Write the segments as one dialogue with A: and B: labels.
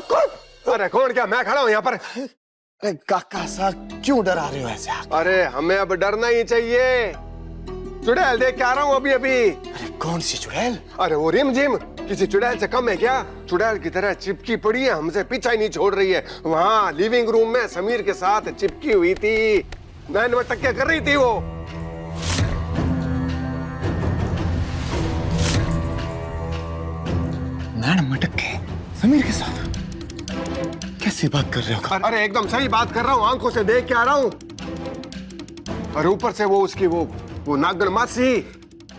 A: कौन?
B: अरे कौन क्या, मैं खड़ा हूँ यहाँ पर।
A: अरे काका साहब क्यों डरा रहे हो ऐसे आप?
B: अरे हमें अब डरना ही चाहिए। चुड़ैल देख के आ रहा हूँ अभी अभी।
A: अरे कौन सी चुड़ैल?
B: अरे वो रिम झिम किसी चुड़ैल से कम है क्या? चुड़ैल की तरह चिपकी पड़ी है, हमसे पीछा ही नहीं छोड़ रही है। वहाँ लिविंग रूम में समीर के साथ चिपकी हुई थी, नैन में टक्के कर रही थी वो।
A: नैन मटक के समीर के साथ? कैसी बात कर रहे हो?
B: अरे एकदम सही बात कर रहा हूँ, आंखों से देख के आ रहा हूँ। और ऊपर से वो उसकी वो नागन मासी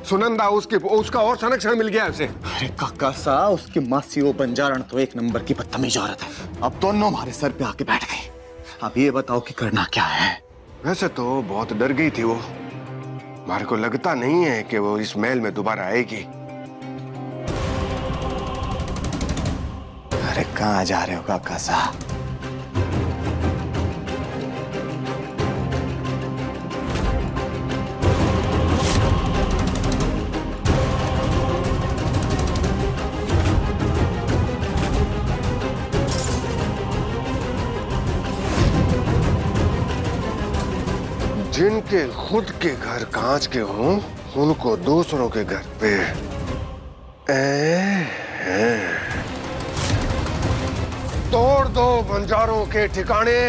B: सुनंदा, उसका और संरक्षण मिल गया उसे।
A: अरे काका साहब, उसकी मासी वो बंजारण तो एक नंबर की बदतमीज औरत है। अब दोनों हमारे सर पे आके बैठ गए। अब ये बताओ कि करना क्या है?
B: वैसे तो बहुत डर गई थी वो, हमारे को लगता नहीं है कि वो इस महल में दोबारा आएगी।
A: अरे कहाँ जा रहे हो काका साहब?
B: जिनके खुद के घर कांच के हों, उनको दूसरों के घर पे तोड़ दो बंजारों के ठिकाने,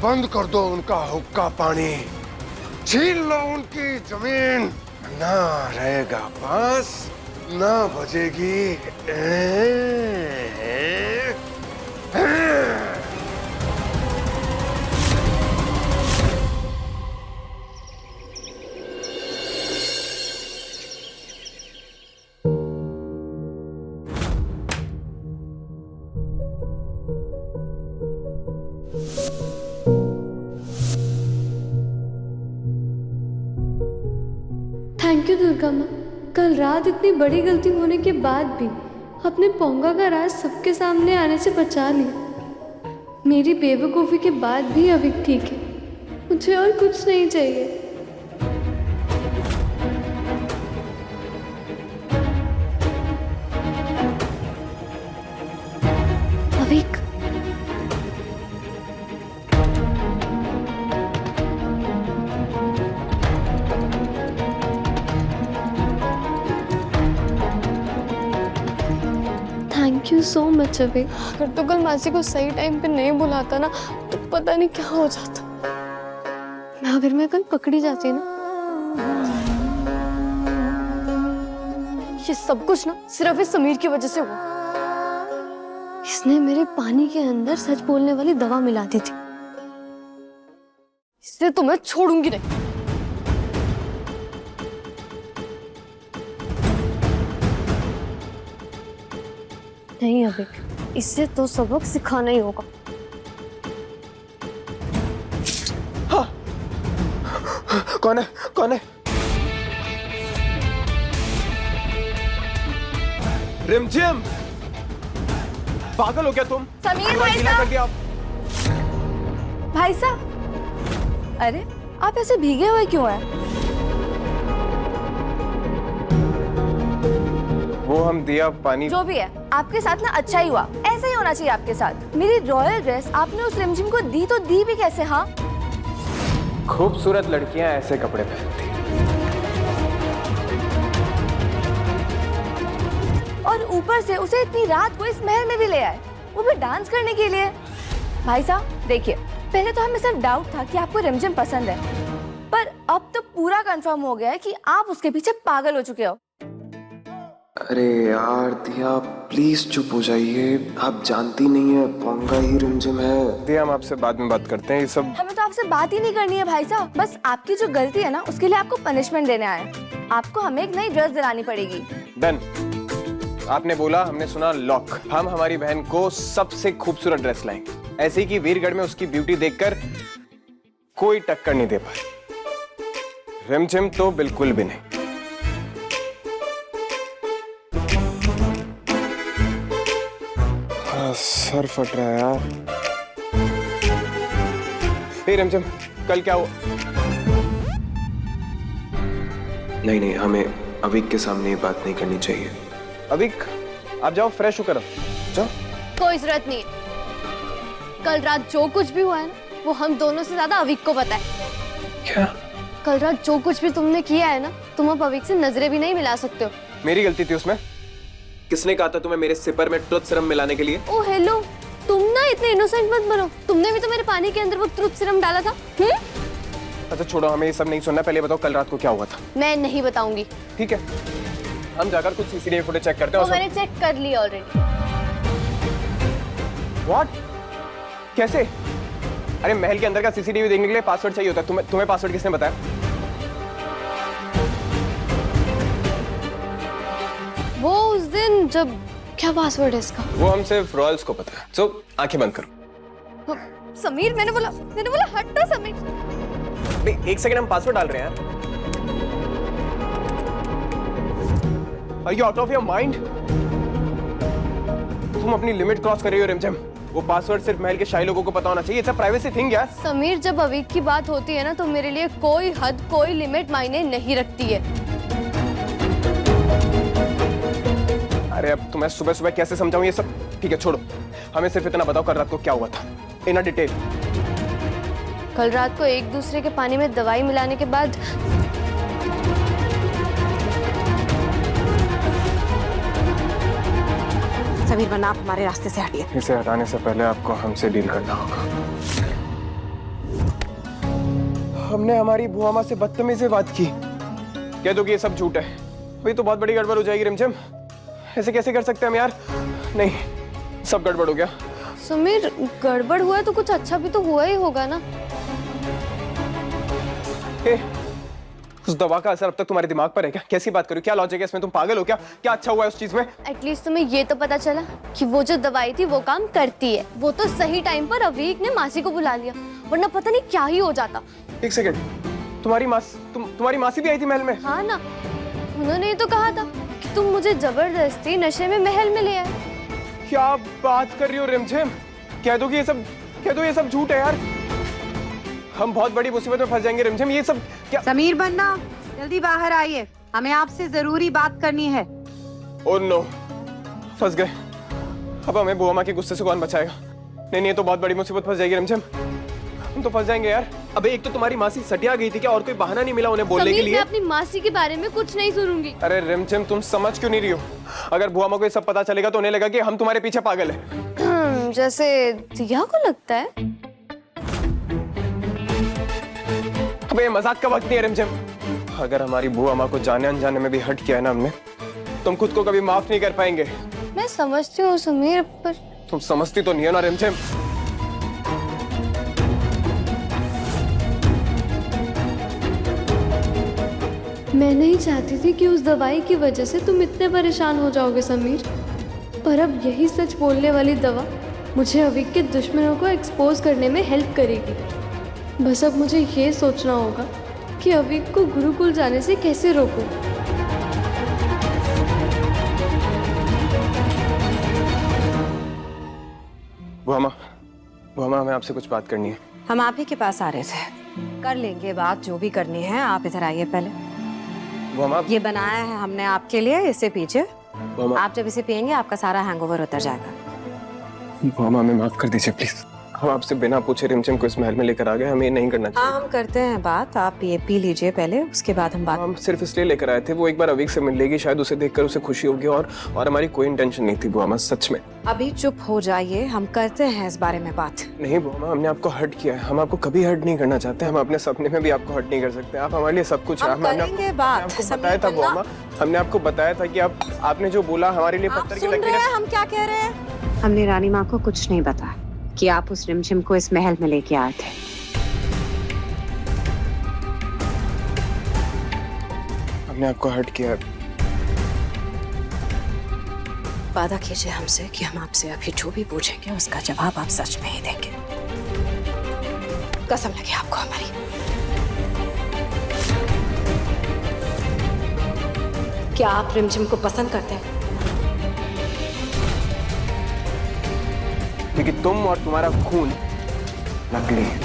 B: बंद कर दो उनका हुक्का पानी, छीन लो उनकी जमीन, ना रहेगा बांस, ना बजेगी
C: थैंक यू दुर्गा माँ। कल रात इतनी बड़ी गलती होने के बाद भी अपने पोंगा का राज सबके सामने आने से बचा लिया। मेरी बेवकूफ़ी के बाद भी अविक ठीक है, मुझे और कुछ नहीं चाहिए। अविक, थैंक यू सो मच अविक। अगर तो कल मासी को सही टाइम पे नहीं बुलाता ना तो पता नहीं क्या हो जाता। अगर मैं कल पकड़ी जाती ना, ये सब कुछ ना सिर्फ इस समीर की वजह से हुआ। इसने मेरे पानी के अंदर सच बोलने वाली दवा मिला दी थी, इसलिए तो मैं छोड़ूंगी नहीं। नहीं अविक, इससे तो सबक सिखाना ही होगा।
A: हाँ। कौन है? कौन है?
D: रिमझिम, पागल हो क्या तुम?
E: समीर भाई
D: गीला कर दिया आप।
E: भाई साहब, अरे आप ऐसे भीगे हुए क्यों हैं?
D: वो हम दिया पानी।
E: जो भी है, आपके साथ ना अच्छा ही हुआ। ऐसा ही होना चाहिए आपके साथ। मेरी रॉयल ड्रेस आपने उस रिमझिम को दी तो दी भी कैसे? हाँ,
D: खूबसूरत लड़कियां ऐसे कपड़े पहनती हैं।
E: और ऊपर से उसे इतनी रात को इस महल में भी ले आए, वो भी डांस करने के लिए। भाई साहब देखिए, पहले तो हमें सिर्फ डाउट था कि आपको रिमझिम पसंद है, पर अब तो पूरा कंफर्म हो गया है कि आप उसके पीछे पागल हो चुके हो।
F: अरे यार दिया, प्लीज चुप हो जाइए। आप जानती नहीं है पोंगा ही रिमझिम है।
D: दिया, हम आपसे बाद में बात करते हैं ये सब।
E: हमें तो आपसे बात ही नहीं करनी है भाई साहब, बस आपकी जो गलती है ना उसके लिए आपको पनिशमेंट देने आए। आपको हमें एक नई ड्रेस दिलानी पड़ेगी।
D: डन। आपने बोला, हमने सुना, लॉक। हम हमारी बहन को सबसे खूबसूरत ड्रेस लाएंगे, ऐसे ही कि वीरगढ़ में उसकी ब्यूटी देखकर कोई टक्कर नहीं दे पाए। रिमझिम तो बिल्कुल भी नहीं। सर फट रहा है यार। हे रिमझिम, कल क्या हुआ?
F: नहीं, हमें अविक के सामने ये बात नहीं करनी चाहिए।
D: अविक, आप जाओ फ्रेश होकर जाओ।
E: कोई जरूरत नहीं,
C: कल रात जो कुछ भी हुआ है ना, वो हम दोनों से ज्यादा अविक को पता है।
D: क्या?
C: कल रात जो कुछ भी तुमने किया है ना, तुम अब अविक से नजरें भी नहीं मिला सकते हो।
D: मेरी गलती थी उसमें? किसने कहा था तुम्हें मेरे सिपर में ट्रुथ सीरम मिलाने के लिए?
C: ओ हेलो, तुम ना इतने इनोसेंट मत बनो। तुमने भी तो मेरे पानी के अंदर वो ट्रुथ सीरम डाला था।
D: अच्छा छोड़ो, हमें ये सब नहीं सुनना, पहले बताओ कल रात को क्या हुआ था।
C: मैं नहीं बताऊंगी।
D: ठीक है, हम जाकर कुछ सीसीटीवी फुटेज चेक करते हैं।
C: वो मैंने चेक कर लिया ऑलरेडी।
D: व्हाट? कैसे? अरे महल के अंदर का सीसीटीवी देखने के लिए पासवर्ड चाहिए होता है। तुम्हें पासवर्ड किसने बताया?
C: वो उस दिन जब, क्या पासवर्ड है इसका?
D: वो हम सिर्फ रॉयल्स को पता है। सो आंखें बंद करो।
C: समीर, मैंने बोला हटना समीर।
D: एक सेकंड, हम पासवर्ड डाल रहे हैं यार। Are you out of your mind? तुम अपनी लिमिट क्रॉस कर रही हो रिमझिम। वो पासवर्ड सिर्फ महल के शाही लोगों को पता होना चाहिए। इट्स अ प्राइवेसी थिंग यार।
C: समीर, जब अवीक की बात होती है ना, तो मेरे लिए कोई हद, कोई लिमिट मायने नहीं रखती है।
D: अरे अब तुम्हें सुबह सुबह कैसे समझाऊं ये सब? ठीक है छोड़ो, हमें सिर्फ इतना बताओ कल रात को क्या हुआ था इन अ डिटेल।
C: कल रात को एक दूसरे के पानी में दवाई मिलाने के बाद
G: समीर बन्ना, आप हमारे रास्ते से हटिए।
D: इसे हटाने से पहले आपको हमसे डील करना होगा। हमने हमारी बुआ माँ से बदतमीजी से बात की। कह दो कि ये सब झूठ है, वही तो बहुत बड़ी गड़बड़ हो जाएगी रिमझिम। ऐसे कैसे कर सकते हैं हम यार? नहीं, सब गड़बड़ हो गया।
C: समीर, गड़बड़ हुआ है तो कुछ अच्छा भी तो हुआ ही होगा ना।
D: उस दवा का असर अब तक तुम्हारे दिमाग पर है क्या? कैसी बात करो, क्या लॉजिक है इसमें? तुम पागल हो क्या? क्या अच्छा हुआ है उस चीज में?
C: एटलीस्ट तुम्हें ये तो पता चला कि वो जो दवाई थी वो काम करती है। वो तो सही टाइम पर अवीक ने मासी को बुला लिया, वरना पता नहीं क्या ही हो जाता।
D: एक सेकंड, तुम्हारी मासी भी आई थी महल में?
C: हाँ ना, उन्होंने ही तो कहा था कि तुम मुझे जबरदस्ती नशे में महल में ले आए।
D: क्या बात कर रही हो रिमझिम? कह दो कि ये सब झूठ है यार। हम बहुत बड़ी मुसीबत में फंस जाएंगे रिमझिम। ये सब क्या?
G: समीर बन्ना, जल्दी बाहर आइए, हमें आपसे जरूरी बात करनी है।
D: ओह नो, फंस गए। अब हमें बुआ माँ के गुस्से से कौन बचाएगा? नहीं, ये तो बहुत बड़ी मुसीबत फंस जाएगी रिमझिम। हम तो फंस जाएंगे यार। अबे एक तो तुम्हारी मासी सटिया गई थी क्या? और कोई बहाना नहीं मिला उन्हें बोलने के लिए?
C: मैं अपनी मासी के बारे में कुछ नहीं सुनूंगी।
D: अरे रिमझिम, तुम समझ क्यों नहीं रही हो? अगर बुआ माँ को ये सब पता चलेगा तो उन्हें लगेगा कि हम तुम्हारे पीछे पागल है।
C: जैसे दिया को लगता है।
D: अबे ये मजाक का वक्त नहीं है रिमझिम। अगर हमारी बुआ माँ को जाने अनजाने में भी हर्ट किया है ना हमने, तुम खुद को कभी माफ नहीं कर पाएंगे।
C: मैं समझती हूँ समीर, पर
D: तुम समझती तो नहीं हो ना रिमझिम।
C: मैं नहीं चाहती थी कि उस दवाई की वजह से तुम इतने परेशान हो जाओगे समीर, पर अब यही सच बोलने वाली दवा मुझे अवीक के दुश्मनों को एक्सपोज करने में हेल्प करेगी। बस अब मुझे ये सोचना होगा कि अवीक को गुरुकुल जाने से कैसे रोकूं।
D: बुआ माँ, हमें आपसे कुछ बात करनी है।
G: हम आप ही के पास आ रहे थे। कर लेंगे बात, जो भी करनी है। आप इधर आइए पहले।
D: बुआ माँ,
G: ये बनाया है हमने आपके लिए, इसे पीजिए।
D: बुआ माँ,
G: आप जब इसे पियेंगे आपका सारा हैंगओवर उतर जाएगा।
D: बुआ माँ, हमें माफ कर दीजिए प्लीज। हम आपसे बिना पूछे रिमझिम को इस महल में लेकर आ गए। हमें ये नहीं करना चाहिए।
G: हाँ, हम करते हैं बात। आप ये पी लीजिए पहले, उसके बाद हम बात।
D: हम सिर्फ इसलिए लेकर आए थे, वो एक बार अवीक से मिल लेगी, शायद उसे देखकर उसे खुशी होगी। और हमारी कोई इंटेंशन नहीं थी बुआ माँ, सच में।
G: अभी चुप हो जाइए, हम करते हैं इस बारे में बात।
D: नहीं बुआ माँ, हमने आपको हर्ट किया है। हम आपको कभी हर्ट नहीं करना चाहते। हम अपने सपने में भी आपको हर्ट नहीं कर सकते। आप हमारे लिए सब कुछ है।
G: हम करेंगे बात।
D: आपको बताया था बुआ माँ, हमने आपको बताया था कि आपने जो बोला हमारे लिए पत्थर की लकीरें।
G: हम क्या कह रहे हैं? हमने रानी माँ को कुछ नहीं बताया कि आप उस रिमझिम को इस महल में लेके आए थे।
D: हमने आपको हर्ट किया।
G: वादा कीजिए हमसे कि हम आपसे अभी जो भी पूछेंगे उसका जवाब आप सच में ही देंगे। कसम लगे आपको हमारी। क्या आप रिमझिम को पसंद करते हैं?
D: क्योंकि तुम और तुम्हारा खून नकली है।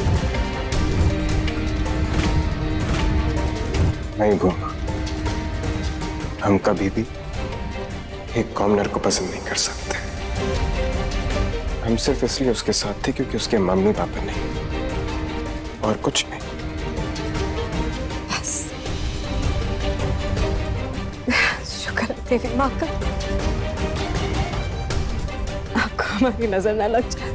D: नहीं बुआ माँ, हम कभी भी एक कॉमनर को पसंद नहीं कर सकते। हम सिर्फ इसलिए उसके साथ थे क्योंकि उसके मम्मी पापा नहीं, और कुछ नहीं।
H: बस शुक्र है देवी माँ का, आपको हमारी नजर ना लग जाए।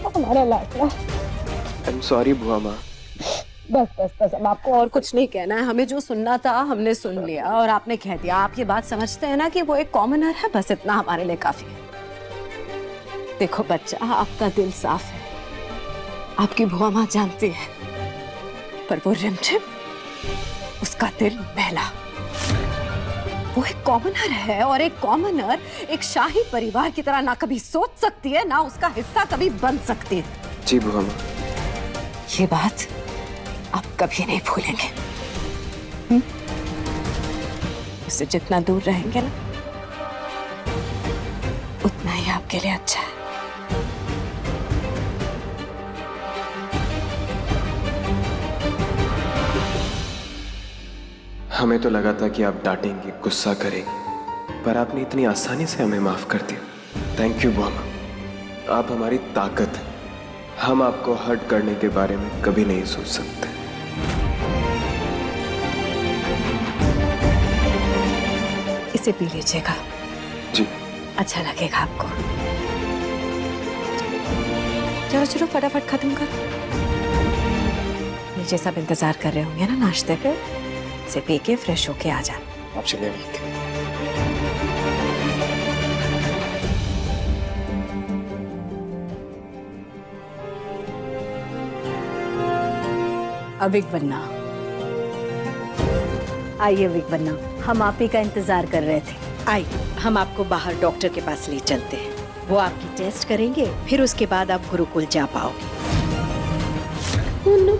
H: हमारा लाडला।
F: आई एम सॉरी बुआ माँ।
H: बस बस बस, अब आपको और कुछ नहीं कहना है। हमें जो सुनना था हमने सुन लिया और आपने कह दिया। आप ये बात समझते हैं ना कि वो एक कॉमनर है, बस इतना हमारे लिए काफी है। देखो बच्चा, आपका दिल साफ है, आपकी बुआ माँ जानती है, पर वो रिमझिम, उसका दिल मैला। वो एक कॉमनर है, और एक कॉमनर एक शाही परिवार की तरह ना कभी सोच सकती है, ना उसका हिस्सा कभी बन सकती है।
F: जी बुआ माँ।
H: ये बात आप कभी नहीं भूलेंगे। उससे जितना दूर रहेंगे ना, उतना ही आपके लिए अच्छा है।
F: हमें तो लगा था कि आप डांटेंगे, गुस्सा करेंगे, पर आपने इतनी आसानी से हमें माफ कर दिया। थैंक यू बुआ माँ, आप हमारी ताकत हैं। हम आपको हर्ट करने के बारे में कभी नहीं सोच सकते।
H: इसे पी लीजिएगा,
F: जी।
H: अच्छा लगेगा आपको। चलो चलो फटाफट खत्म करो। नीचे सब इंतजार कर रहे होंगे ना नाश्ते पे। इसे पी के फ्रेश होके आ जाना।
D: आप चलिए।
H: अविक बन्ना, आइए अविक बन्ना, हम आप ही का इंतजार कर रहे थे। आइए, हम आपको बाहर डॉक्टर के पास ले चलते हैं। वो आपकी टेस्ट करेंगे, फिर उसके बाद आप गुरुकुल जा पाओगे।
C: oh no,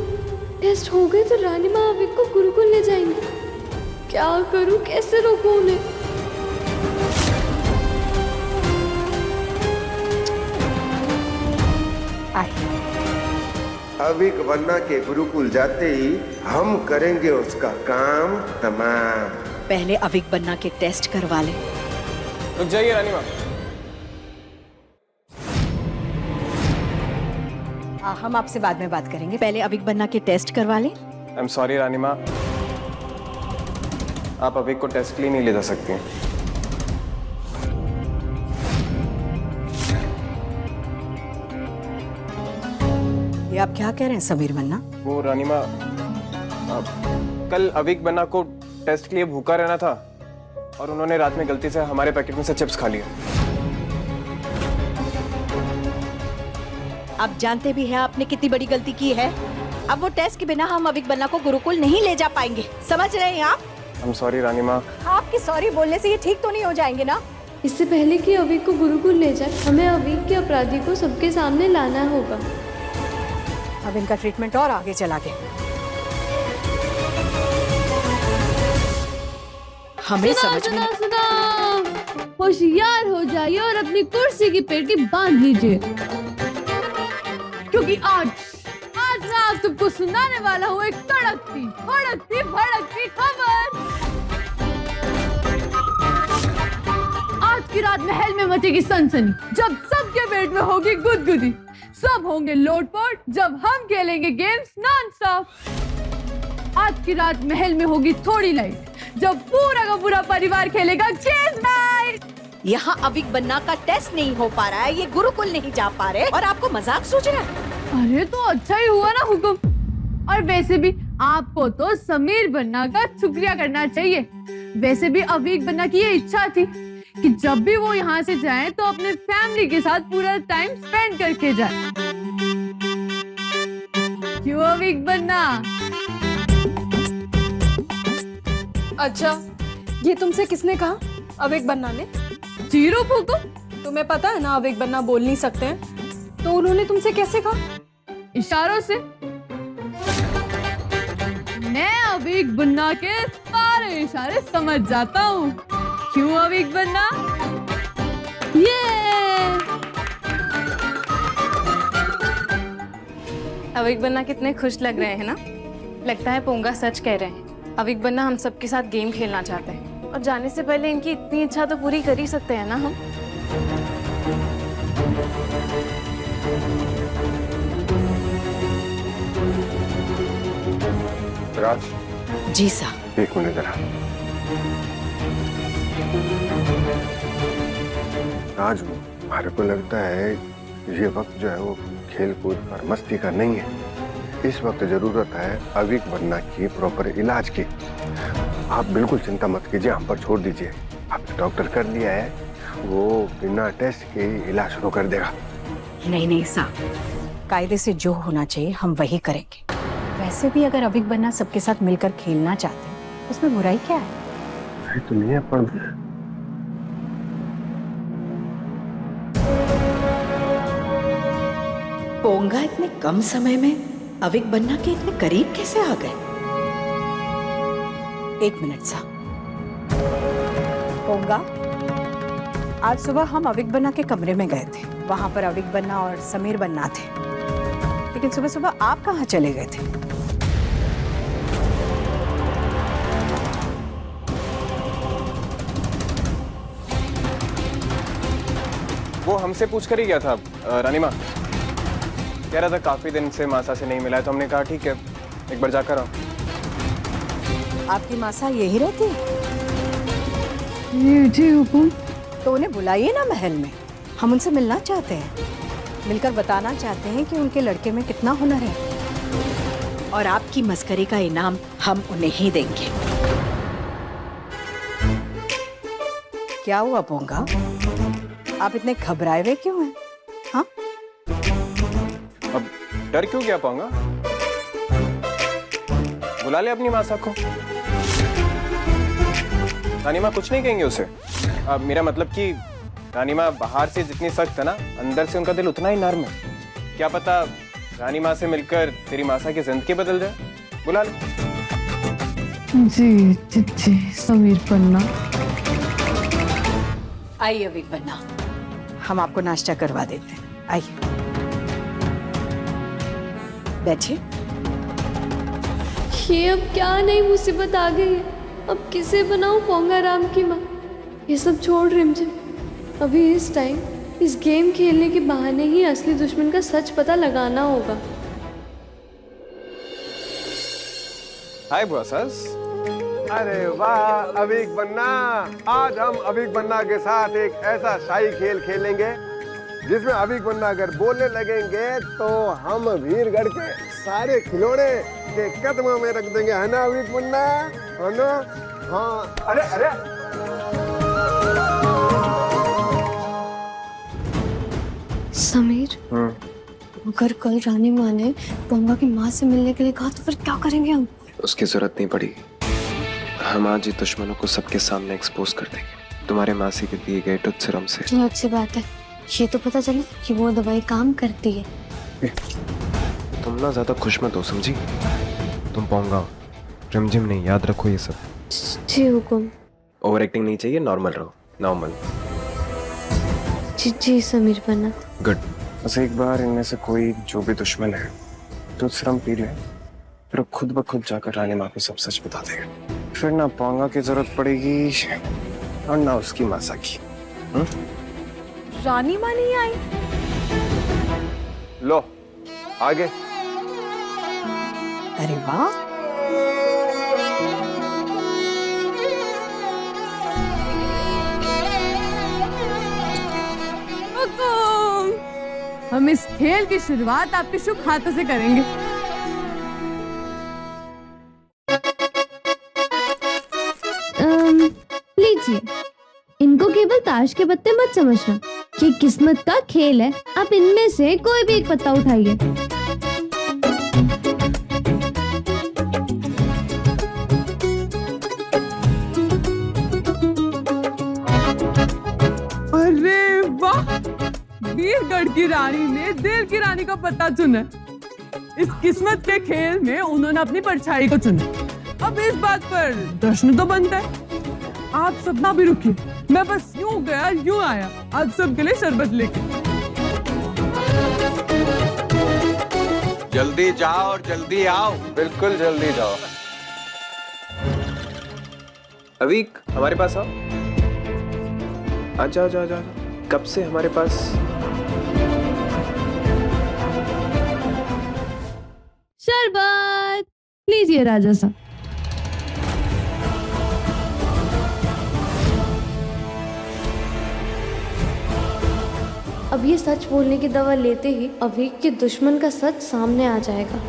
C: टेस्ट हो गए तो रानी माँ अविक को गुरुकुल ले जाएंगे। क्या करूं, कैसे रोकूं उन्हें?
H: आइए।
B: अविक बन्ना के गुरुकुल जाते ही हम करेंगे उसका काम तमाम।
H: पहले अविक बन्ना के टेस्ट करवा ले।
D: रुक जाइए रानी माँ।
H: हम आपसे बाद में बात करेंगे, पहले अविक बन्ना के टेस्ट करवा ले।
D: आई एम सॉरी रानी माँ, आप अविक को टेस्ट के लिए नहीं ले जा सकती हैं।
H: ये आप क्या कह रहे हैं समीर मन्ना?
D: वो रानी माँ, कल अविक बन्ना को टेस्ट के लिए भूखा रहना था, और उन्होंने रात में गलती से हमारे पैकेट में से चिप्स खा लिया।
H: आप जानते भी हैं आपने कितनी बड़ी गलती की है। अब वो टेस्ट के बिना हम अविक बन्ना को गुरुकुल नहीं ले जा पाएंगे, समझ रहे हैं आप?
D: I'm sorry रानी माँ।
H: आपकी सॉरी बोलने से ये ठीक तो नहीं हो जाएंगे ना?
C: इससे पहले कि अविक को गुरुकुल ले जाए, हमें अविक के अपराधी को सबके सामने लाना होगा।
H: अब इनका ट्रीटमेंट और आगे चला गया। हमें समझ में
C: सुना, होशियार हो जाइए और अपनी कुर्सी की पेटी बांध लीजिए, क्योंकि आज मैं आप सबको सुनाने वाला हूँ एक तड़कती भड़कती भड़कती खबर। आज की रात महल में मचेगी सनसनी, जब सबके पेट में होगी गुदगुदी, सब होंगे लोटपोट जब हम खेलेंगे गेम्स नॉन स्टॉप। आज की रात महल में होगी थोड़ी लाइट, जब पूरा का पूरा परिवार खेलेगा चेस नाइट।
H: यहाँ अविक बन्ना का टेस्ट नहीं हो पा रहा है, ये गुरुकुल नहीं जा पा रहे, और आपको मजाक सोच रहा है?
C: अरे तो अच्छा ही हुआ ना हुक्म। और वैसे भी आपको तो समीर बन्ना का शुक्रिया करना चाहिए। वैसे भी अविक बन्ना की ये इच्छा थी कि जब भी वो यहाँ से जाएं तो अपने फैमिली के साथ पूरा टाइम स्पेंड करके जाए। क्यों अविक बन्ना?
I: अच्छा, ये तुमसे किसने कहा? अविक बन्ना ने?
C: जीरो हुक्म।
I: तुम्हें पता है ना अविक बन्ना बोल नहीं सकते हैं, तो उन्होंने तुमसे कैसे कहा?
C: इशारों से। मैं अविक बन्ना के सारे इशारे समझ जाता हूँ। क्यों अविक बन्ना? ये
E: अविक बन्ना कितने खुश लग रहे हैं ना। लगता है पोंगा सच कह रहे हैं। अविक बन्ना हम सबके साथ गेम खेलना चाहते हैं, और जाने से पहले इनकी इतनी इच्छा तो पूरी कर ही सकते हैं ना हम।
B: राज,
H: जी साहब।
B: एक मिनट जरा। राज, हमारे को लगता है ये वक्त जो है वो खेल कूद और मस्ती का नहीं है। इस वक्त जरूरत है अविक बनना की प्रॉपर इलाज की। आप बिल्कुल चिंता मत कीजिए, हम पर छोड़ दीजिए। आपने डॉक्टर कर लिया है, वो बिना टेस्ट के इलाज शुरू कर देगा।
H: नहीं साहब, कायदे से जो होना चाहिए हम वही करेंगे। वैसे भी अगर अविक बनना सबके साथ मिलकर खेलना चाहते हैं, उसमें बुराई क्या है?
B: सही तो नहीं है, पर
J: पोंगा इतने कम समय में अविक बनना के इतने करीब कैसे आ गए?
H: एक मिनट साहब। पोंगा, आज सुबह हम अविक बन्ना के कमरे में गए थे। वहां पर अविक बन्ना और समीर बन्ना थे, लेकिन सुबह सुबह आप कहाँ चले गए थे?
D: वो हमसे पूछ कर ही गया था रानी माँ। कह रहा था काफी दिन से मासा से नहीं मिला है, तो हमने कहा ठीक है एक बार जाकर आओ।
H: आपकी मासा यही रहती है?
I: जी हुकुम।
H: तो उन्हें बुलाइए ना महल में, हम उनसे मिलना चाहते हैं। मिलकर बताना चाहते हैं कि उनके लड़के में कितना हुनर है।
J: और आपकी मस्करी का इनाम हम उन्हें ही देंगे।
H: क्या हुआ पोंगा, आप इतने घबराए हुए क्यों हैं? हाँ,
D: अब डर क्यों क्या पाऊंगा? बुला ले अपनी मासा को। रानी माँ कुछ नहीं कहेंगे उसे। अब मेरा मतलब कि रानी माँ बाहर से जितनी सख्त है ना, अंदर से उनका दिल उतना ही नर्म है। क्या पता रानी माँ से मिलकर तेरी मासा की जिंदगी बदल जाए। बुला ले।
I: जी जी जी समीर पन्ना।
H: आइए अविक बन्ना, हम आपको नाश्ता करवा देते हैं। आइए बैठिए।
C: ये अब क्या नई मुसीबत आ गई है? अब किसे बनाऊं पोंगा राम की माँ? ये सब छोड़ रिमझिम, अभी इस टाइम इस गेम खेलने के बहाने ही असली दुश्मन का सच पता लगाना होगा।
D: हाय बॉसस।
B: अरे वाह अविक बन्ना, आज हम अविक बन्ना के साथ एक ऐसा शाही खेल खेलेंगे जिसमें अविक बन्ना अगर बोलने लगेंगे तो हम वीरगढ़ के सारे खिलौने के कदमों में रख देंगे, है ना अविक बन्ना? है ना? हाँ। अरे अरे
C: समीर, अगर कल रानी माँ ने पोंगा की माँ से मिलने के लिए कहा तो फिर क्या करेंगे हम?
F: उसकी जरूरत नहीं पड़ेगी। हम आज ही दुश्मनों को सबके सामने एक्सपोज कर देंगे, तुम्हारे मासी के दिए गए टुथ सिरम से।
C: चलो अच्छी बात है, ये तो पता चले कि वो दवाई काम करती है।
F: तुम ना ज्यादा खुश मत हो, समझी? तुम पोंगा हो, रिमझिम नहीं, याद रखो ये सब।
C: जी हुकुम।
F: ओवर एक्टिंग नहीं चाहिए, नॉर्मल रहो, नॉर्मल।
C: जी जी समीर पन्ना।
F: गुड। बस एक बार इनमें से कोई जो भी दुश्मन है टुथ सिरम पी ले, फिर खुद ब खुद जाकर रानी माँ को सब सच बता देगा। फिर ना पोंगा की जरूरत पड़ेगी और ना उसकी मासा की।
E: रानी माँ नहीं आई?
B: लो आगे।
H: अरे वाह,
I: हम इस खेल की शुरुआत आपके शुभ हाथों से करेंगे।
C: लीजिए, इनको केवल ताश के पत्ते मत समझना, ये किस्मत का खेल है। आप इनमें से कोई भी एक पत्ता उठाइए।
I: अरे वाह, वीरगढ़ की रानी ने दिल की रानी का पत्ता चुना। इस किस्मत के खेल में उन्होंने अपनी परछाई को चुना। अब इस बात पर जश्न तो बनता है। आप सब ना भी रुकिए, मैं बस यूं गया यूं आया आप सबके लिए शरबत लेके।
K: जल्दी जाओ और जल्दी आओ।
D: बिल्कुल जल्दी जाओ। अवीक हमारे पास आओ। आ जाओ जाओ जाओ। कब से हमारे पास?
I: लीजिए राजा साहब।
C: अब ये सच बोलने की दवा लेते ही अवीक के दुश्मन का सच सामने आ जाएगा।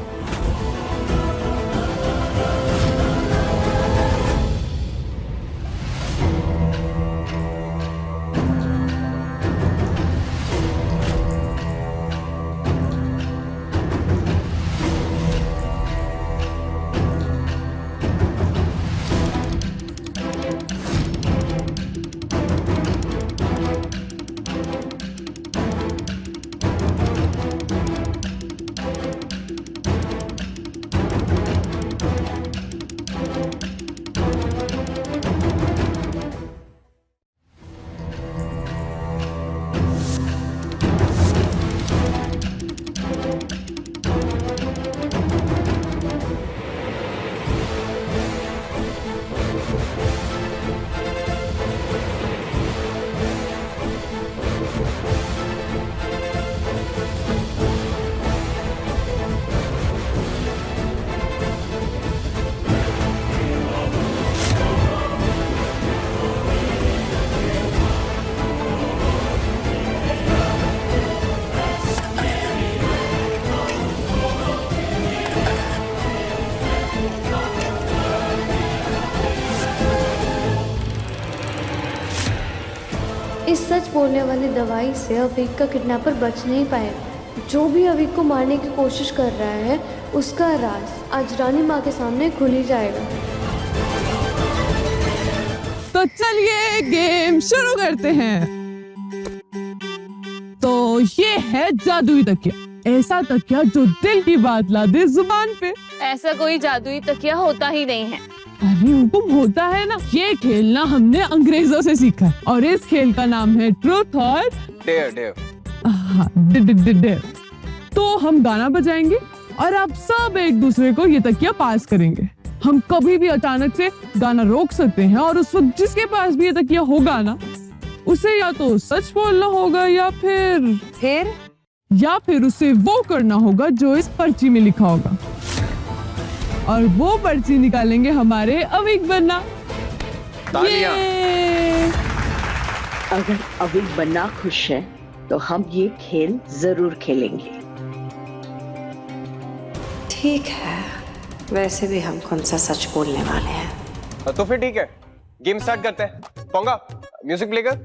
C: इस सच बोलने वाली दवाई से अवीक का किडनैपर बच नहीं पाएगा। जो भी अवीक को मारने की कोशिश कर रहा है उसका राज आज रानी माँ के सामने खुल ही जाएगा।
I: तो चलिए गेम शुरू करते हैं। तो ये है जादुई तकिया, ऐसा तकिया जो दिल की बात ला दे जुबान पे।
E: ऐसा कोई जादुई तकिया होता ही नहीं है।
I: अरे हुकुम होता है ना। ये खेलना हमने अंग्रेजों से सीखा है और इस खेल का नाम है ट्रूथ और
D: डेयर।
I: डेयर। तो हम गाना बजाएंगे और आप सब एक दूसरे को ये तकिया पास करेंगे। हम कभी भी अचानक से गाना रोक सकते हैं और उस वक्त जिसके पास भी ये तकिया होगा ना उसे या तो सच बोलना होगा या फिर उसे वो करना होगा जो इस पर्ची में लिखा होगा और वो पर्ची निकालेंगे हमारे अवीक बन्ना।
D: तालियां।
J: अगर अवीक बन्ना खुश है तो हम ये खेल जरूर खेलेंगे।
G: ठीक है, वैसे भी हम कौन सा सच बोलने वाले हैं।
D: तो फिर ठीक है, गेम स्टार्ट करते हैं। पोंगा म्यूजिक प्ले कर।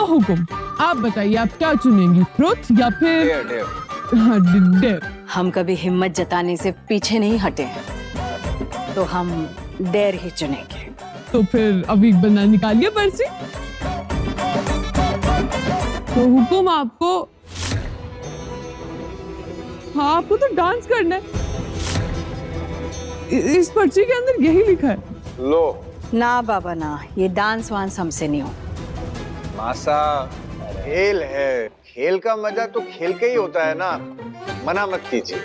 I: हुकुम आप बताइए आप क्या चुनेंगी, ट्रुथ या फिर डेयर?
H: हम कभी हिम्मत जताने से पीछे नहीं हटे हैं, तो हम डेयर ही चुनेंगे।
I: तो फिर अवीक बन्ना निकालिए पर्ची। तो हुकुम आपको, हाँ आपको तो डांस करना है। इस पर्ची के अंदर यही लिखा है।
D: लो
H: ना बाबा ना, ये डांस वांस हमसे नहीं हो।
K: मासा खेल है, खेल का मजा तो खेल के ही होता है ना, मना मत कीजिए।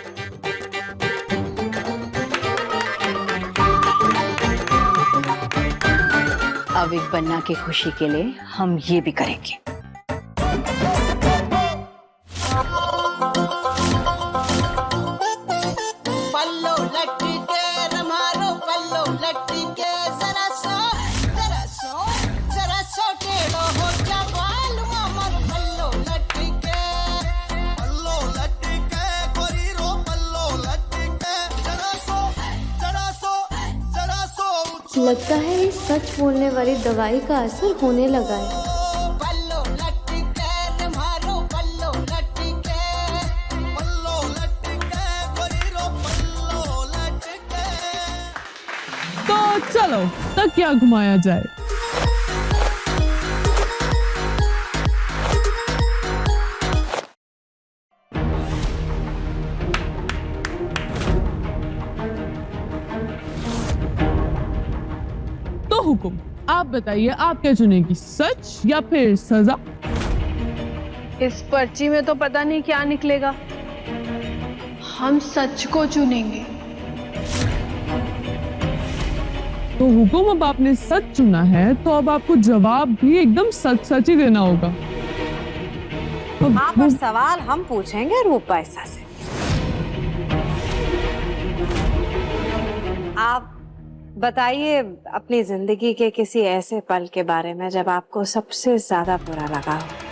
H: अवीक बन्ना की खुशी के लिए हम ये भी करेंगे।
C: लगता है इस सच बोलने वाली दवाई का असर होने लगा है।
I: तो चलो तकिया घुमाया जाए। हुकुम आप बताइए आप क्या चुनेगी, सच या फिर सजा?
E: इस पर्ची में तो पता नहीं क्या निकलेगा।
C: हम सच को चुनेंगे।
I: तो हुकुम, अब आपने सच चुना है तो अब आपको जवाब भी एकदम सच सच ही देना होगा।
H: हाँ, पर सवाल हम पूछेंगे रूपैसा से। आप बताइए अपनी जिंदगी के किसी ऐसे पल के बारे में जब आपको सबसे ज्यादा बुरा लगा हो।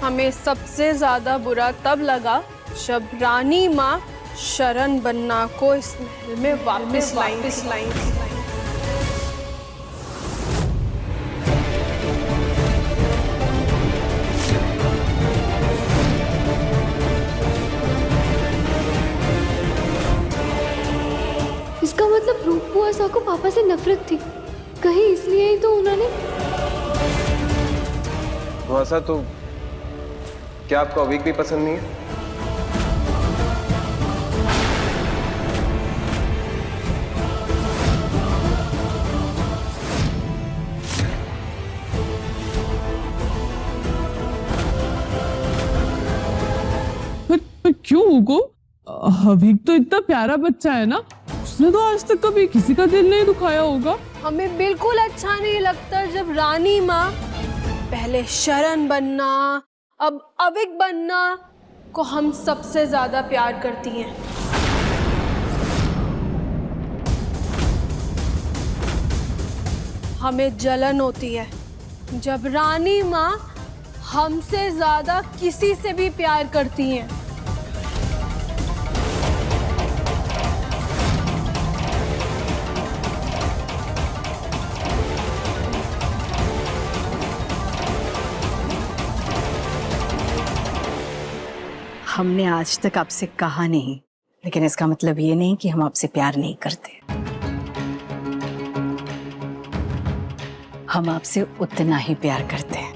C: हमें सबसे ज्यादा बुरा तब लगा जब रानी माँ शरण बन्ना को इस महल में वापस लाई। इसका मतलब रूप बुआ सा को पापा से नफरत थी, कहीं इसलिए ही तो उन्होंने।
D: वैसा तो क्या आपको अविक भी पसंद नहीं है?
I: पर क्यों हुकुम? अविक तो इतना प्यारा बच्चा है ना, उसने तो आज तक कभी किसी का दिल नहीं दुखाया होगा।
C: हमें बिल्कुल अच्छा नहीं लगता जब रानी माँ पहले शरण बनना अब अविक बनना को हम सबसे ज्यादा प्यार करती हैं। हमें जलन होती है जब रानी माँ हमसे ज्यादा किसी से भी प्यार करती हैं।
J: हमने आज तक आपसे कहा नहीं, लेकिन इसका मतलब ये नहीं कि हम आपसे प्यार नहीं करते। हम आपसे उतना ही प्यार करते हैं।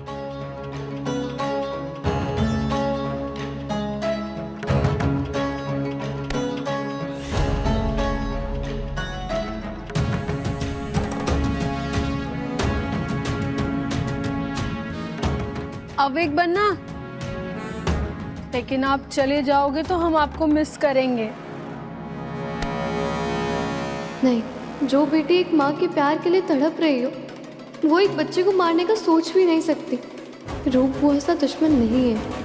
C: अविक बनना, लेकिन आप चले जाओगे तो हम आपको मिस करेंगे। नहीं, जो बेटी एक माँ के प्यार के लिए तड़प रही हो, वो एक बच्चे को मारने का सोच भी नहीं सकती। रूप वो ऐसा दुश्मन नहीं है।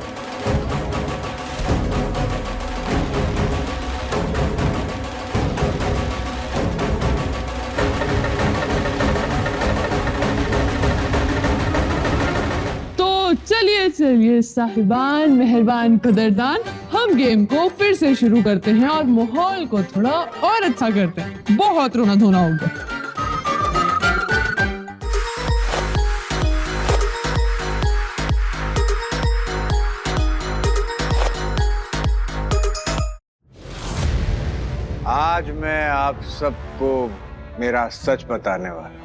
I: चलिए चलिए साहिबान, मेहरबान, कदरदान, हम गेम को फिर से शुरू करते हैं और माहौल को थोड़ा और अच्छा करते हैं। बहुत रोना धोना होगा।
K: आज मैं आप सबको मेरा सच बताने वाला हूं।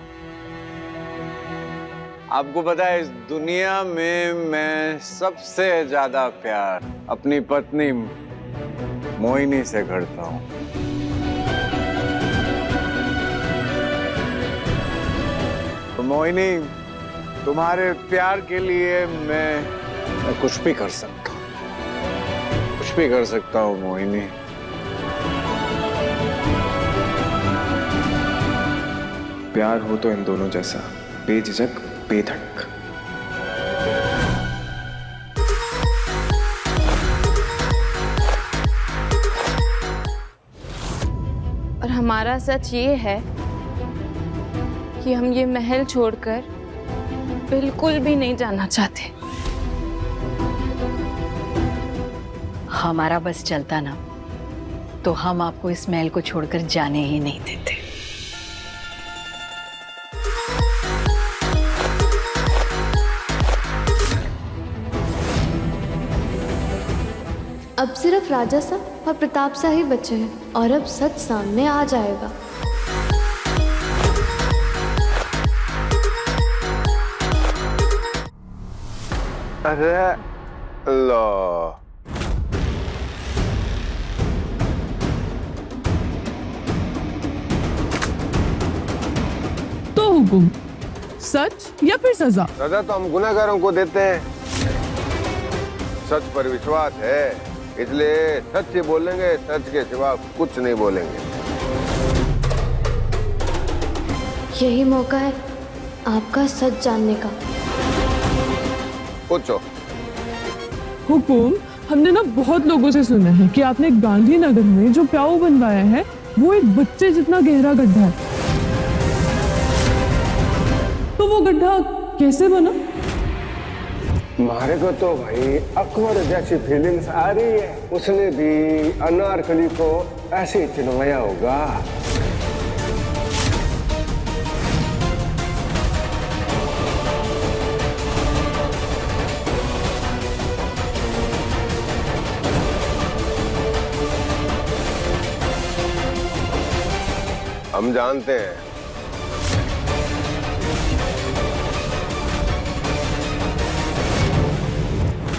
K: आपको पता है, इस दुनिया में मैं सबसे ज्यादा प्यार अपनी पत्नी मोहिनी से करता हूं। तो मोहिनी, तुम्हारे प्यार के लिए मैं कुछ भी कर सकता हूं, कुछ भी कर सकता हूं मोहिनी।
F: प्यार हो तो इन दोनों जैसा, बेझिझक, बेधड़क।
E: और हमारा सच ये है कि हम ये महल छोड़कर बिल्कुल भी नहीं जाना चाहते।
J: हमारा बस चलता ना तो हम आपको इस महल को छोड़कर जाने ही नहीं देते।
C: अब सिर्फ राजा सा और प्रताप सा ही बचे हैं और अब सच सामने आ जाएगा।
K: अरे लो,
I: तो हुकुम, सच या फिर सजा?
B: सजा तो हम गुनहगारों को देते हैं, सच पर विश्वास है इसलिए सच ही बोलेंगे, सच के सिवा कुछ नहीं बोलेंगे।
C: यही मौका है आपका सच जानने का।
B: पूछो।
I: हुकुम, हमने ना बहुत लोगों से सुना है कि आपने गांधीनगर में जो प्याऊ बनवाया है वो एक बच्चे जितना गहरा गड्ढा है, तो वो गड्ढा कैसे बना?
B: हमारे को तो भाई अकबर जैसी फीलिंग्स आ रही है, उसने भी अनारकली को ऐसे ही चिनवाया होगा। हम जानते हैं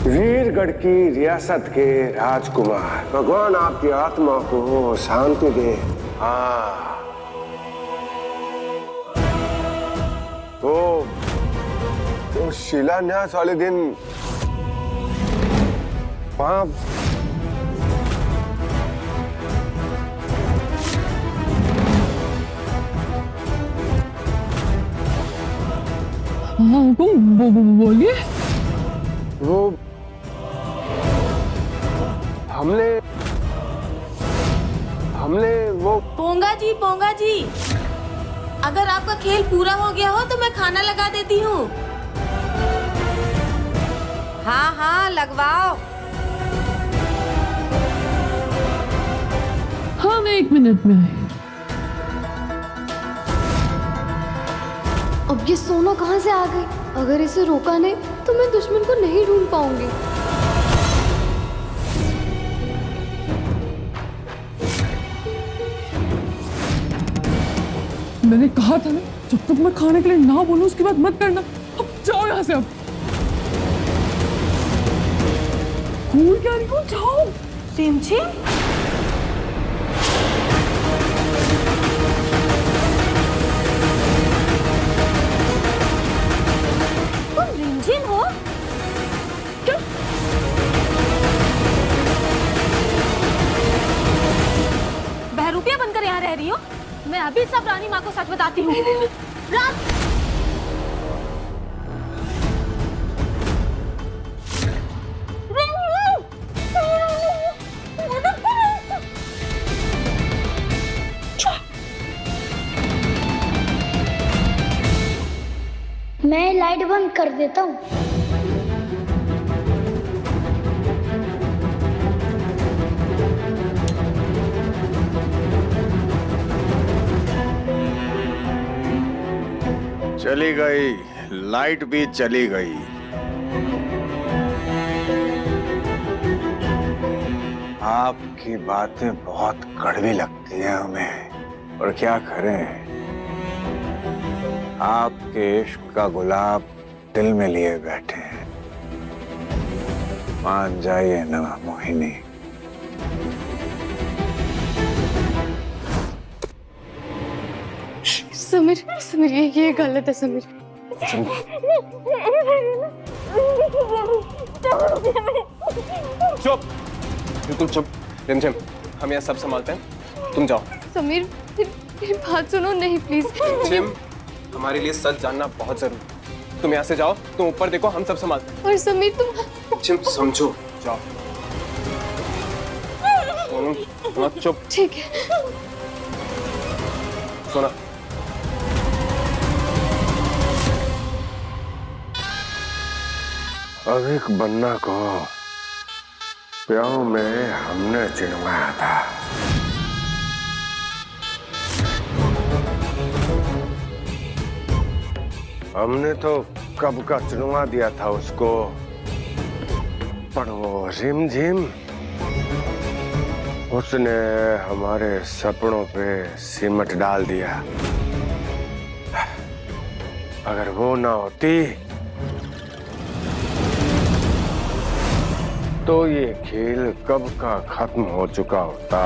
B: वीरगढ़ की रियासत के राजकुमार, भगवान आपकी आत्मा को शांति दे। हाँ, तो शिलान्यास वाले दिन वहां
I: हाँ हुकुम, बोलिए।
B: वो हमने वो
E: पोंगा जी, अगर आपका खेल पूरा हो गया हो तो मैं खाना लगा देती हूँ।
H: हाँ लगवाओ।
I: हाँ, मैं 1 मिनट में आई।
C: अब ये सोना कहाँ से आ गई? अगर इसे रोका नहीं तो मैं दुश्मन को नहीं ढूंढ पाऊंगी।
I: मैंने कहा था ना, जब तक मैं खाने के लिए ना बोलूं उसके बाद मत करना। अब जाओ यहाँ से। अब कूल क्या नहीं, जाओ।
E: रिमझिम, तुम रिमझिम हो?
I: क्या?
E: बहरूपिया बनकर यहाँ रह रही हो? मैं अभी सब रानी माँ को सच बताती हूँ।
L: मैं लाइट बंद कर देता हूँ।
K: चली गई, लाइट भी चली गई। आपकी बातें बहुत कड़वी लगती हैं हमें, और क्या करें, आपके इश्क का गुलाब दिल में लिए बैठे हैं। मान जाइए ना मोहिनी।
C: समीर ये गलत है समीर।
D: चुप, बिल्कुल चुप। रिमझिम, हम यहाँ सब संभालते हैं, तुम जाओ।
C: समीर मेरी बात सुनो, नहीं प्लीज।
D: रिमझिम, हमारे लिए सच जानना बहुत जरूरी। तुम यहाँ से जाओ, तुम ऊपर देखो, हम सब संभालते हैं।
C: और समीर तुम
D: रिमझिम समझो, जाओ। सोनू, चुप।
C: ठीक है।
D: सोना,
B: अब एक बन्ना को प्याऊ में हमने चिनवाया था। हमने तो कब का चिनवा दिया था उसको, पर वो रिमझिम, उसने हमारे सपनों पे सीमट डाल दिया। अगर वो ना होती तो ये खेल कब का खत्म हो चुका होता।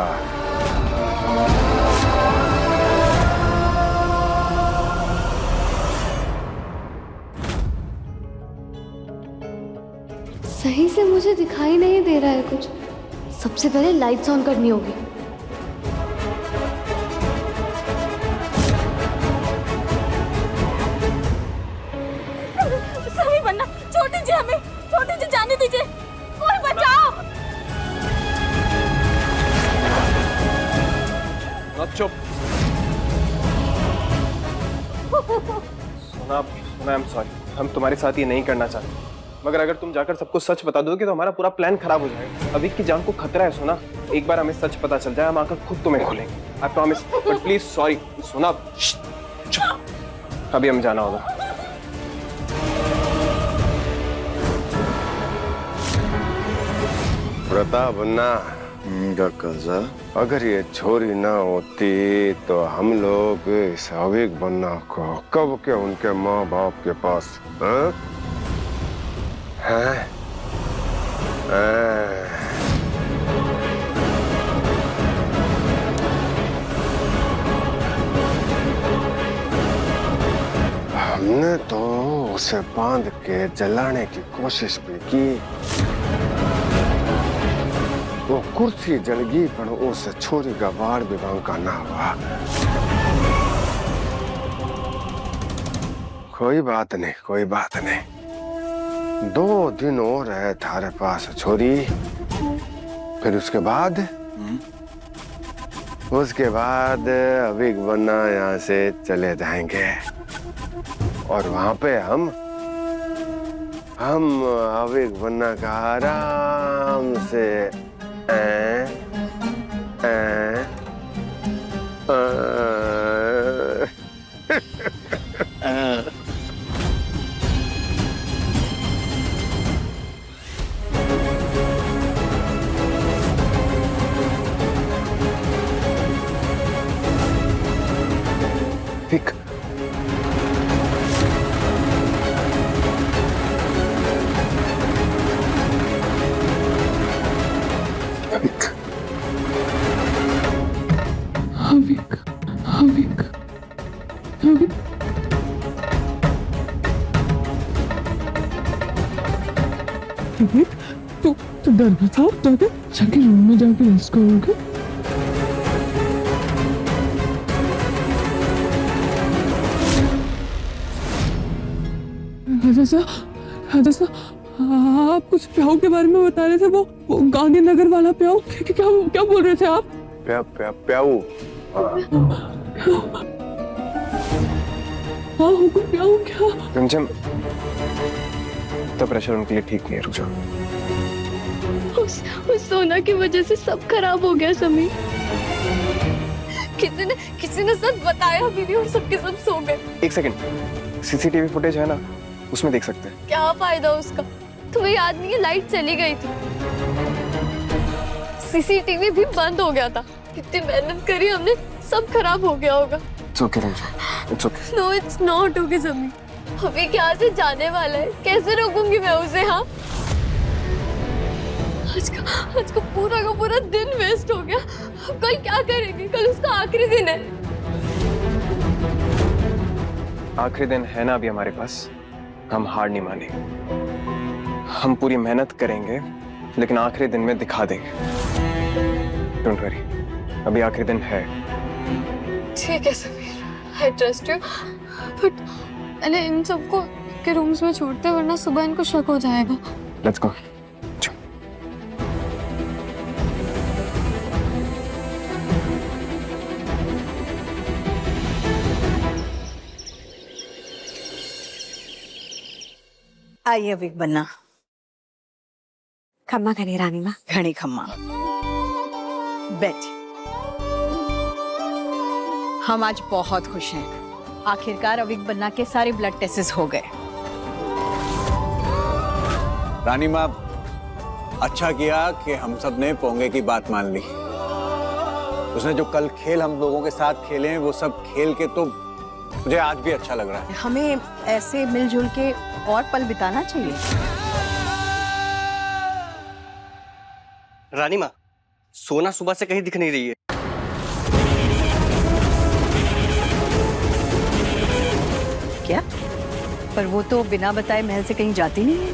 C: से मुझे दिखाई नहीं दे रहा है कुछ। सबसे पहले लाइट्स ऑन करनी होगी।
E: सभी बनना, छोड़ दीजिए हमें, छोड़ दीजिए, जाने दीजिए, कोई बचाओ।
D: चुप। सोना, आई एम सॉरी, हम तुम्हारे साथ ये नहीं करना चाहते, मगर अगर तुम जाकर सबको सच बता दोगे तो हमारा पूरा प्लान खराब हो जाएगा। अविक की जान को खतरा है सोना। एक बार हमें सच पता चल जाए, हम आकर खुद तुम्हें खोलेंगे, I promise. But please sorry सोना, अभी हमें जाना होगा।
B: प्रताप अन्ना, अगर ये छोरी ना होती तो हम लोग इस अविक बन्ना को कब के उनके माँ बाप के पास हैं? हैं? हमने तो उसे बांध के जलाने की कोशिश भी की। वो कुर्सी जल गई पर उस छोरी का बाढ़ विभाग का ना हुआ। कोई बात नहीं, कोई बात नहीं। 2 दिन और है थारे पास छोरी, फिर उसके बाद अविक बन्ना यहाँ से चले जाएंगे और वहां पे हम अविक बन्ना का आराम से
D: विक,
I: अविक, अविक, अविक, अविक, तू डर मत था, जाके रूम में जाके रेस्ट करोगे। जैसा आप कुछ प्याऊ के बारे में बता रहे थे, वो गांधीनगर वाला प्याऊ, क्या बोल रहे थे आप?
B: प्याऊ।
I: हाँ हुकुम, प्याऊ क्या?
D: रिमझिम, तो प्रेशर उनके लिए ठीक नहीं है, रुक जाओ।
C: उस सोना की वजह से सब खराब हो गया समीर।
E: किसी ने सच बताया भी नहीं और सबके सब सो गए।
D: एक सेकंड, सीसीटीवी फुटेज है ना, उसमें देख सकते हैं।
E: क्या फायदा उसका? तुम्हें याद नहीं है, लाइट चली गई थी, सीसीटीवी भी बंद हो गया था। कितनी मेहनत करी हमने, सब खराब हो गया होगा।
D: It's okay, रिमझिम, it's okay.
E: No, it's not okay Sameer. अभी क्या से जाने वाला है, कैसे रोकूंगी मैं उसे? हाँ, आज का पूरा दिन वेस्ट हो गया। कल क्या करेंगे? कल उसका आखिरी दिन है।
D: आखिरी दिन है ना अभी हमारे पास, हम हार नहीं मानेंगे। हम पूरी मेहनत करेंगे, लेकिन आखिरी दिन में दिखा देंगे। डोंट वरी, अभी आखिरी दिन है।
E: ठीक है Sameer, I trust you, but पहले इन सबको के रूम्स में छोड़ते, वरना सुबह इनको शक हो जाएगा।
D: Let's go.
J: आइए अविक बन्ना।
G: खम्मा खनी रानी माँ।
J: घणी खम्मा। बैठ। हम आज बहुत खुश हैं। आखिरकार अविक बन्ना के सारे ब्लड टेस्ट हो गए।
K: रानी माँ, अच्छा किया कि हम सब ने पोंगे की बात मान ली। उसने जो कल खेल हम लोगों के साथ खेले हैं, वो सब खेल के तो मुझे आज भी अच्छा लग रहा है।
J: हमें ऐसे मिलजुल के और पल बिताना चाहिए।
M: रानी माँ, सोना सुबह से कहीं दिख नहीं रही है।
J: क्या? पर वो तो बिना बताए महल से कहीं जाती नहीं है।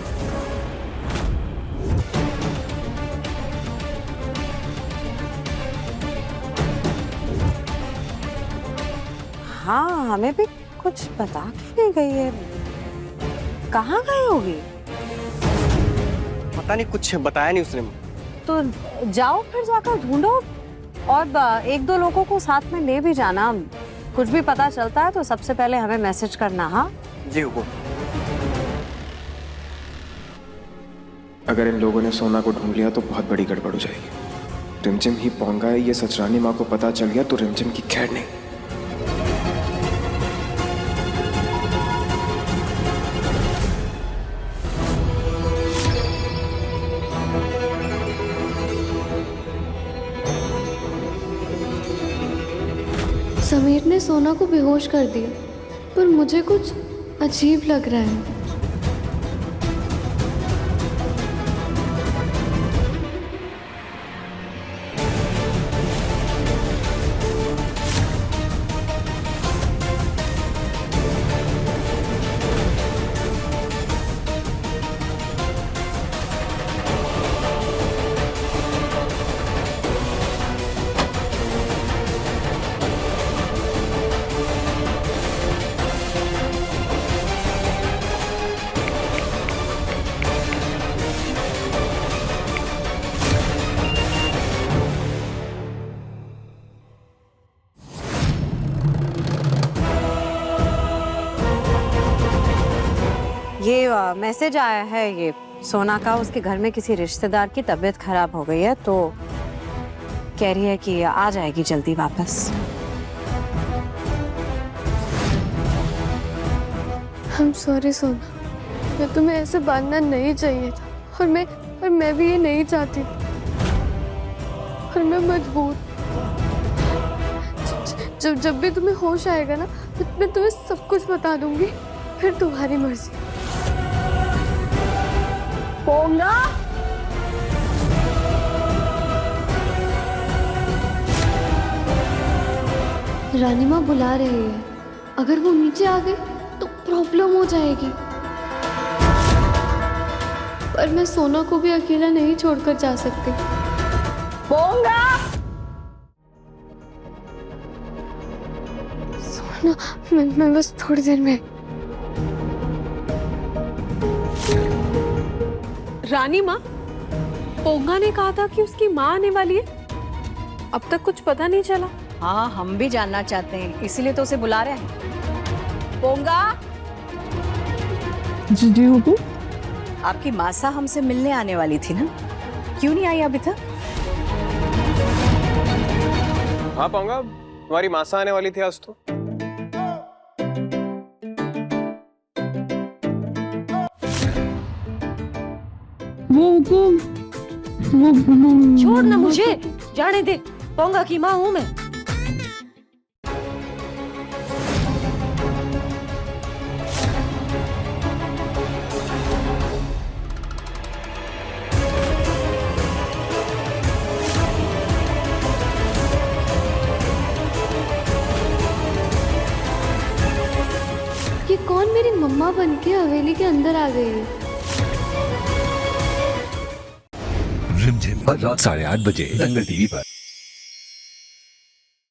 H: हाँ हमें भी कुछ बता के नहीं गई है। कहाँ गई होगी?
M: पता नहीं, कुछ बताया नहीं उसने।
H: तो जाओ फिर जाकर ढूंढो और एक दो लोगों को साथ में ले भी जाना। कुछ भी पता चलता है तो सबसे पहले हमें मैसेज करना। हाँ
M: जी हुकुम।
F: अगर इन लोगों ने सोना को ढूंढ लिया तो बहुत बड़ी गड़बड़ हो जाएगी। रिमझिम ही पोंगा है, ये सच रानी माँ को पता चल गया तो रिमझिम की खैर नहीं।
C: समीर ने सोना को बेहोश कर दिया, पर मुझे कुछ अजीब लग रहा है।
H: ये मैसेज आया है ये सोना का, उसके घर में किसी रिश्तेदार की तबीयत खराब हो गई है तो कह रही है कि आ जाएगी जल्दी वापस।
C: I'm sorry सोना, मैं तुम्हें ऐसे बांधना नहीं चाहिए था और मैं भी ये नहीं चाहती थी, और मैं मजबूर। जब भी तुम्हें होश आएगा ना मैं तुम्हें सब कुछ बता दूंगी, फिर तुम्हारी मर्जी।
H: पोंगा
C: रानी माँ बुला रही है, अगर वो नीचे आ गई तो प्रॉब्लम हो जाएगी। पर मैं सोना को भी अकेला नहीं छोड़कर जा सकती।
H: पोंगा
C: सोना, मैं बस थोड़ी देर में।
H: रानी माँ, पोंगा ने कहा था कि उसकी माँ आने वाली है, अब तक कुछ पता नहीं चला।
J: हाँ हम भी जानना चाहते हैं, इसीलिए तो उसे बुला रहे हैं। पोंगा
I: जी हुकुम।
J: आपकी मासा हमसे मिलने आने वाली थी ना, क्यों नहीं आई अभी तक?
D: हाँ पोंगा, तुम्हारी मासा आने वाली थी आज तो।
I: वो हुकुम, वो
E: छोड़ ना मुझे, जाने दे। पोंगा की माँ हूँ मैं।
C: ये कौन मेरी मम्मा बनके हवेली के अंदर आ गई है?
N: रिमझिम हर रात 8:30 बजे दंगल टीवी पर।